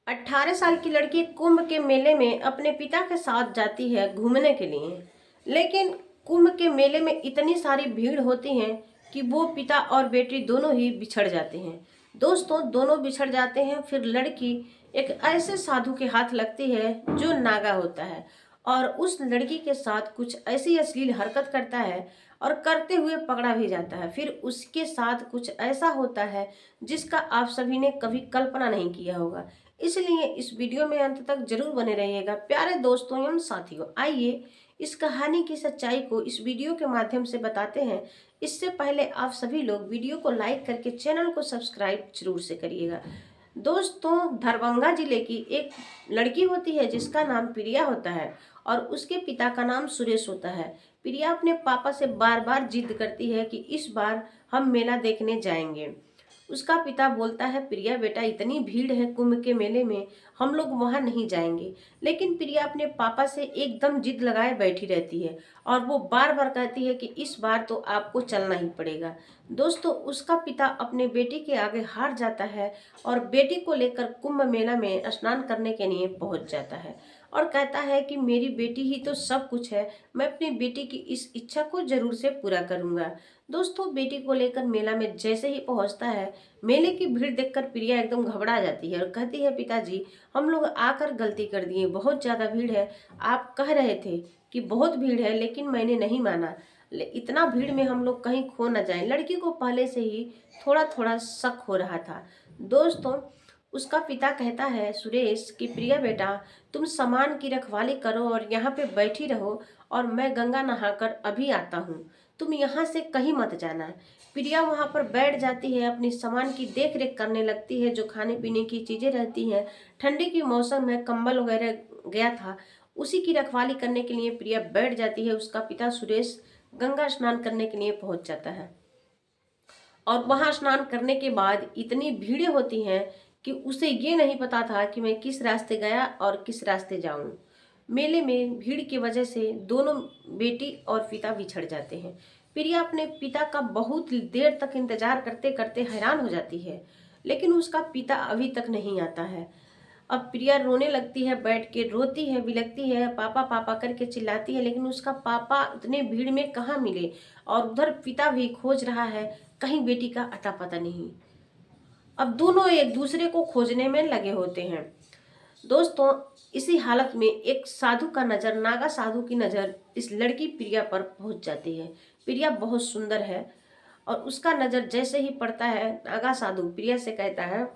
18 साल की लड़की कुंभ के मेले में अपने पिता के साथ जाती है घूमने के लिए। लेकिन कुंभ के मेले में इतनी सारी भीड़ होती है कि वो पिता और बेटी दोनों ही बिछड़ जाते हैं। दोस्तों, दोनों बिछड़ जाते हैं। फिर लड़की एक ऐसे साधु के हाथ लगती है जो नागा होता है और उस लड़की के साथ कुछ ऐसी अश्लील हरकत करता है और करते हुए पकड़ा भी जाता है। फिर उसके साथ कुछ ऐसा होता है जिसका आप सभी ने कभी कल्पना नहीं किया होगा। इसलिए इस वीडियो में अंत तक जरूर बने रहिएगा। प्यारे दोस्तों एवं साथियों, आइए इस कहानी की सच्चाई को इस वीडियो के माध्यम से बताते हैं। इससे पहले आप सभी लोग वीडियो को लाइक करके चैनल को सब्सक्राइब जरूर से करिएगा। दोस्तों, दरभंगा जिले की एक लड़की होती है जिसका नाम प्रिया होता है और उसके पिता का नाम सुरेश होता है। प्रिया अपने पापा से बार बार जिद करती है कि इस बार हम मेला देखने जाएंगे। उसका पिता बोलता है, प्रिया बेटा, इतनी भीड़ है कुंभ के मेले में, हम लोग वहां नहीं जाएंगे। लेकिन प्रिया अपने पापा से एकदम जिद लगाए बैठी रहती है और वो बार बार कहती है कि इस बार तो आपको चलना ही पड़ेगा। दोस्तों, उसका पिता अपने बेटी के आगे हार जाता है और बेटी को लेकर कुंभ मेला में स्नान करने के लिए पहुंच जाता है और कहता है कि मेरी बेटी ही तो सब कुछ है, मैं अपनी बेटी की इस इच्छा को जरूर से पूरा करूंगा। दोस्तों, बेटी को लेकर मेला में जैसे ही पहुंचता है, मेले की भीड़ देखकर प्रिया एकदम घबरा जाती है और कहती है, पिताजी, हम लोग आकर गलती कर दिए, बहुत ज्यादा भीड़ है। आप कह रहे थे कि बहुत भीड़ है, लेकिन मैंने नहीं माना। इतना भीड़ में हम लोग कहीं खो न जाएं। लड़की को पहले से ही थोड़ा थोड़ा शक हो रहा था। दोस्तों, उसका पिता कहता है सुरेश कि प्रिया बेटा, तुम सामान की रखवाली करो और यहाँ पे बैठी रहो और मैं गंगा नहाकर अभी आता हूँ, तुम यहाँ से कहीं मत जाना। प्रिया वहाँ पर बैठ जाती है, अपनी सामान की देख रेख करने लगती है, जो खाने पीने की चीज़ें रहती हैं। ठंडी की मौसम है, कंबल वगैरह गया था, उसी की रखवाली करने के लिए प्रिया बैठ जाती है। उसका पिता सुरेश गंगा स्नान करने के लिए पहुंच जाता है और वहां स्नान करने के बाद इतनी भीड़ें होती हैं कि उसे ये नहीं पता था कि मैं किस रास्ते गया और किस रास्ते जाऊं। मेले में भीड़ की वजह से दोनों बेटी और पिता बिछड़ जाते हैं। प्रिया अपने पिता का बहुत देर तक इंतजार करते करते हैरान हो जाती है, लेकिन उसका पिता अभी तक नहीं आता है। अब प्रिया रोने लगती है, बैठ के रोती है, बिलखती है, पापा पापा करके चिल्लाती है, लेकिन उसका पापा इतने भीड़ में कहाँ मिले और उधर पिता भी खोज रहा है, कहीं बेटी का अता पता नहीं। अब दोनों एक दूसरे को खोजने में लगे होते हैं। दोस्तों, इसी हालत में एक साधु का नजर, नागा साधु की नजर इस लड़की प्रिया पर पहुंच जाती है। प्रिया बहुत सुंदर है और उसका नजर जैसे ही पड़ता है, नागा साधु प्रिया से कहता है,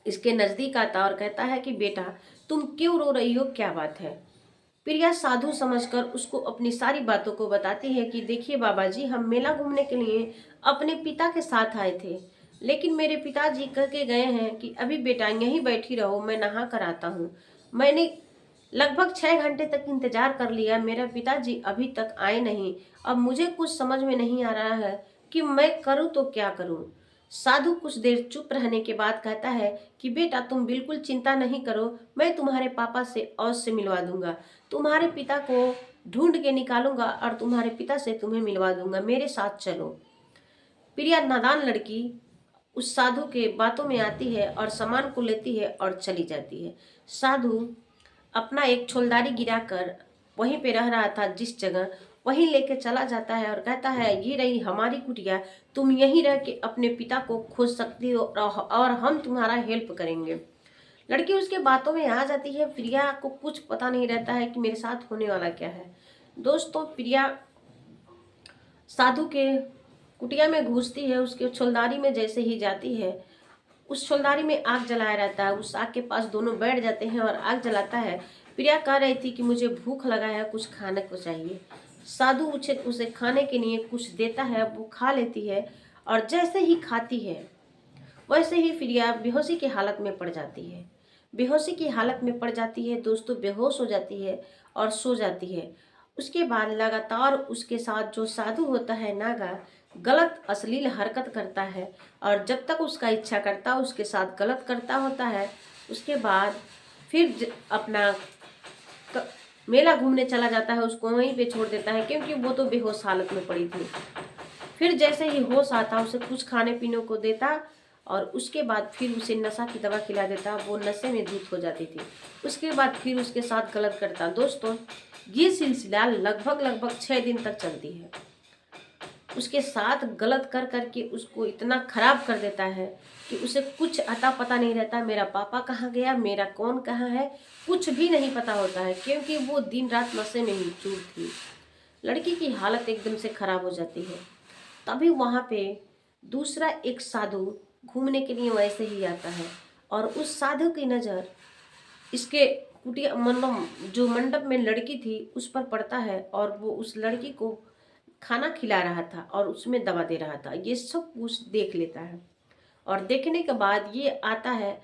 इसके नजदीक आता और कहता है कि बेटा, तुम क्यों रो रही हो, क्या बात है। प्रिया साधु समझकर उसको अपनी सारी बातों को बताती है कि देखिए बाबा जी, हम मेला घूमने के लिए अपने पिता के साथ आए थे, लेकिन मेरे पिताजी कह के गए हैं कि अभी बेटा यहीं बैठी रहो, मैं नहा कर आता हूँ। मैंने लगभग 6 घंटे तक इंतजार कर लिया, मेरा पिताजी अभी तक आए नहीं। अब मुझे कुछ समझ में नहीं आ रहा है कि मैं करूँ तो क्या करूँ। साधु कुछ देर चुप रहने के बाद कहता है कि बेटा, तुम बिल्कुल चिंता नहीं करो, मैं तुम्हारे पापा से अवश्य से मिलवा दूंगा, तुम्हारे पिता को ढूंढ के निकालूंगा और तुम्हारे पिता से तुम्हें मिलवा दूंगा, मेरे साथ चलो। प्रिया नादान लड़की उस साधु के बातों में आती है और सामान को लेती है और चली जाती है। साधु अपना एक छोलदारी गिराकर वहीं पे रह रहा था जिस जगह, वहीं लेके चला जाता है और कहता है, ये रही हमारी कुटिया, तुम यहीं रह के अपने पिता को खोज सकती हो और हम तुम्हारा हेल्प करेंगे। लड़की उसके बातों में आ जाती है। प्रिया को कुछ पता नहीं रहता है कि मेरे साथ होने वाला क्या है। दोस्तों, प्रिया साधु के कुटिया में घुसती है, उसके छोलदारी में जैसे ही जाती है, उस छोलदारी में आग जलाया रहता है। उस आग के पास दोनों बैठ जाते हैं और आग जलाता है। प्रिया कह रही थी कि मुझे भूख लगा है, कुछ खाने को चाहिए। साधु उसे खाने के लिए कुछ देता है, वो खा लेती है और जैसे ही खाती है वैसे ही प्रिया बेहोशी की हालत में पड़ जाती है। बेहोशी की हालत में पड़ जाती है दोस्तों, बेहोश हो जाती है और सो जाती है। उसके बाद लगातार उसके साथ जो साधु होता है नागा, गलत अश्लील हरकत करता है और जब तक उसका इच्छा करता है उसके साथ गलत करता होता है। उसके बाद फिर अपना मेला घूमने चला जाता है, उसको वहीं पे छोड़ देता है क्योंकि वो तो बेहोश हालत में पड़ी थी। फिर जैसे ही होश आता उसे कुछ खाने पीने को देता और उसके बाद फिर उसे नशा की दवा खिला देता, वो नशे में धुत हो जाती थी। उसके बाद फिर उसके साथ गलत करता। दोस्तों, ये सिलसिला लगभग 6 दिन तक चलती है। उसके साथ गलत कर करके उसको इतना खराब कर देता है कि उसे कुछ अता पता नहीं रहता, मेरा पापा कहाँ गया, मेरा कौन कहाँ है, कुछ भी नहीं पता होता है, क्योंकि वो दिन रात नशे में ही चूर थी। लड़की की हालत एकदम से खराब हो जाती है। तभी वहाँ पे दूसरा एक साधु घूमने के लिए वैसे ही आता है, और उस साधु की नज़र इसके कुटिया मतलब जो मंडप में लड़की थी उस पर पड़ता है, और वो उस लड़की को खाना खिला रहा था और उसमें दवा दे रहा था। ये सब कुछ देख लेता है, और देखने के बाद ये आता है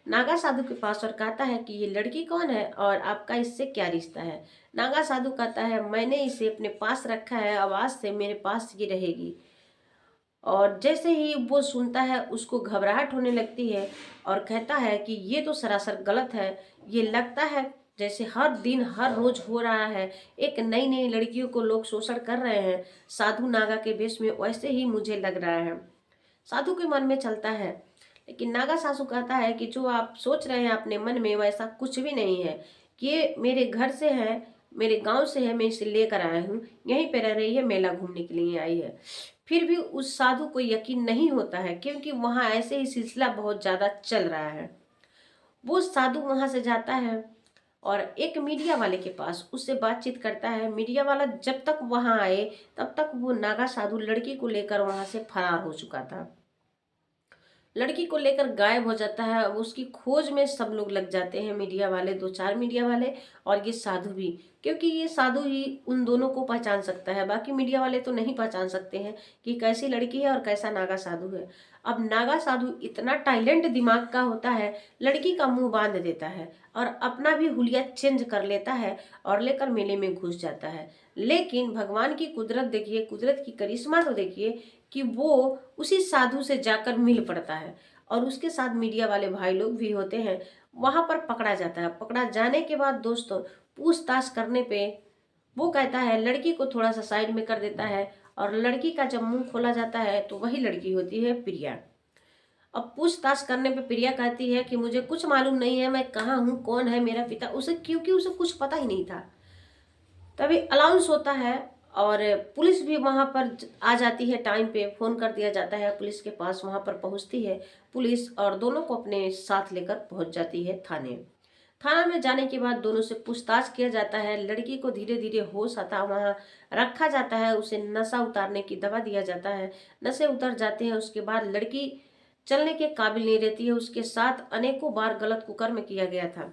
नागा साधु के पास और कहता है कि ये लड़की कौन है और आपका इससे क्या रिश्ता है। नागा साधु कहता है, मैंने इसे अपने पास रखा है, अब आज से मेरे पास ये रहेगी। और जैसे ही वो सुनता है उसको घबराहट होने लगती है, और कहता है कि ये तो सरासर गलत है। ये लगता है जैसे हर दिन हर रोज हो रहा है, एक नई नई लड़कियों को लोग शोषण कर रहे हैं साधु नागा के वेश में, वैसे ही मुझे लग रहा है। साधु के मन में चलता है, लेकिन नागा सासू कहता है कि जो आप सोच रहे हैं अपने मन में वैसा कुछ भी नहीं है। ये मेरे घर से है, मेरे गांव से है, मैं इसे लेकर आया हूँ, यहीं पे रह रही है, मेला घूमने के लिए आई है। फिर भी उस साधु को यकीन नहीं होता है, क्योंकि वहाँ ऐसे ही सिलसिला बहुत ज़्यादा चल रहा है। वो साधु वहाँ से जाता है और एक मीडिया वाले के पास उससे बातचीत करता है। मीडिया वाला जब तक वहाँ आए तब तक वो नागा साधु लड़की को लेकर वहाँ से फरार हो चुका था। लड़की को लेकर गायब हो जाता है। अब उसकी खोज में सब लोग लग जाते हैं, मीडिया वाले, 2-4 मीडिया वाले और ये साधु भी, क्योंकि ये साधु ही उन दोनों को पहचान सकता है, बाकी मीडिया वाले तो नहीं पहचान सकते हैं कि कैसी लड़की है और कैसा नागा साधु है। अब नागा साधु इतना टाइलेंट दिमाग का होता है, लड़की का मुंह बांध देता है और अपना भी हुलिया चेंज कर लेता है और लेकर मेले में घुस जाता है। लेकिन भगवान की कुदरत देखिए, कुदरत की करिश्मा तो देखिए कि वो उसी साधु से जाकर मिल पड़ता है, और उसके साथ मीडिया वाले भाई लोग भी होते हैं। वहां पर पकड़ा जाता है। पकड़ा जाने के बाद दोस्तों, पूछताछ करने पे वो कहता है, लड़की को थोड़ा सा साइड में कर देता है, और लड़की का जब मुंह खोला जाता है तो वही लड़की होती है प्रिया। अब पूछताछ करने पे प्रिया कहती है कि मुझे कुछ मालूम नहीं है, मैं कहाँ हूँ, कौन है मेरा पिता, उसे क्योंकि उसे कुछ पता ही नहीं था। तभी अलाउंस होता है और पुलिस भी वहां पर आ जाती है। टाइम पे फोन कर दिया जाता है पुलिस के पास, वहां पर पहुंचती है पुलिस और दोनों को अपने साथ लेकर पहुंच जाती है थाने। थाना में जाने के बाद दोनों से पूछताछ किया जाता है। लड़की को धीरे धीरे होश आता, वहां रखा जाता है, उसे नशा उतारने की दवा दिया जाता है। नशे उतर जाते हैं, उसके बाद लड़की चलने के काबिल नहीं रहती है। उसके साथ अनेकों बार गलत कुकर्म किया गया था,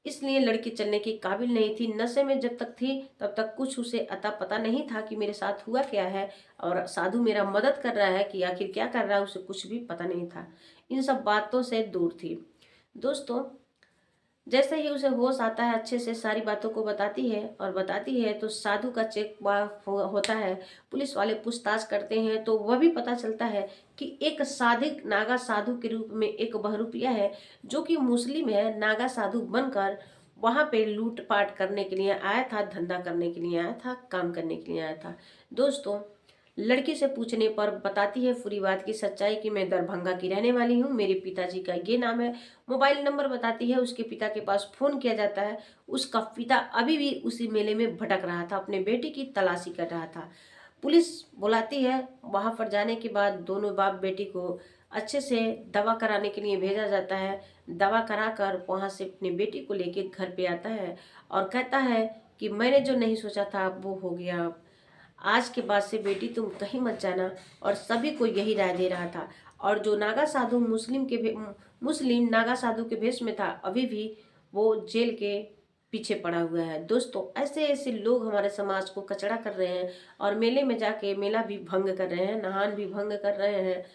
इसलिए लड़की चलने की काबिल नहीं थी। नशे में जब तक थी तब तक कुछ उसे अता पता नहीं था कि मेरे साथ हुआ क्या है, और साधु मेरा मदद कर रहा है कि आखिर क्या कर रहा है, उसे कुछ भी पता नहीं था। इन सब बातों से दूर थी। दोस्तों, जैसे ही उसे होश आता है, अच्छे से सारी बातों को बताती है तो साधु का चेक होता है। पुलिस वाले पूछताछ करते हैं तो वह भी पता चलता है कि एक साधिक नागा साधु के रूप में एक बहरूपिया है, जो कि मुस्लिम है, नागा साधु बनकर वहां पे लूटपाट करने के लिए आया था, धंधा करने के लिए आया था, काम करने के लिए आया था। दोस्तों, लड़की से पूछने पर बताती है पूरी बात की सच्चाई कि मैं दरभंगा की रहने वाली हूँ, मेरे पिताजी का ये नाम है। मोबाइल नंबर बताती है, उसके पिता के पास फोन किया जाता है। उसका पिता अभी भी उसी मेले में भटक रहा था, अपने बेटी की तलाशी कर रहा था। पुलिस बुलाती है। वहां पर जाने के बाद दोनों बाप बेटी को अच्छे से दवा कराने के लिए भेजा जाता है। दवा कराकर वहां से अपनी बेटी को लेके घर पे आता है और कहता है कि मैंने जो नहीं सोचा था वो हो गया। आज के बाद से बेटी तुम कहीं मत जाना, और सभी को यही राय दे रहा था। और जो नागा साधु मुस्लिम नागा साधु के भेष में था, अभी भी वो जेल के पीछे पड़ा हुआ है। दोस्तों, ऐसे ऐसे लोग हमारे समाज को कचड़ा कर रहे हैं, और मेले में जाके मेला भी भंग कर रहे हैं, नहान भी भंग कर रहे हैं,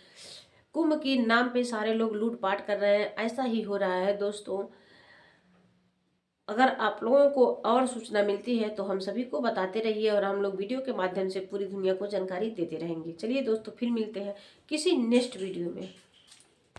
कुंभ के नाम पे सारे लोग लूटपाट कर रहे हैं। ऐसा ही हो रहा है। दोस्तों, अगर आप लोगों को और सूचना मिलती है तो हम सभी को बताते रहिए, और हम लोग वीडियो के माध्यम से पूरी दुनिया को जानकारी देते रहेंगे। चलिए दोस्तों, फिर मिलते हैं किसी नेक्स्ट वीडियो में।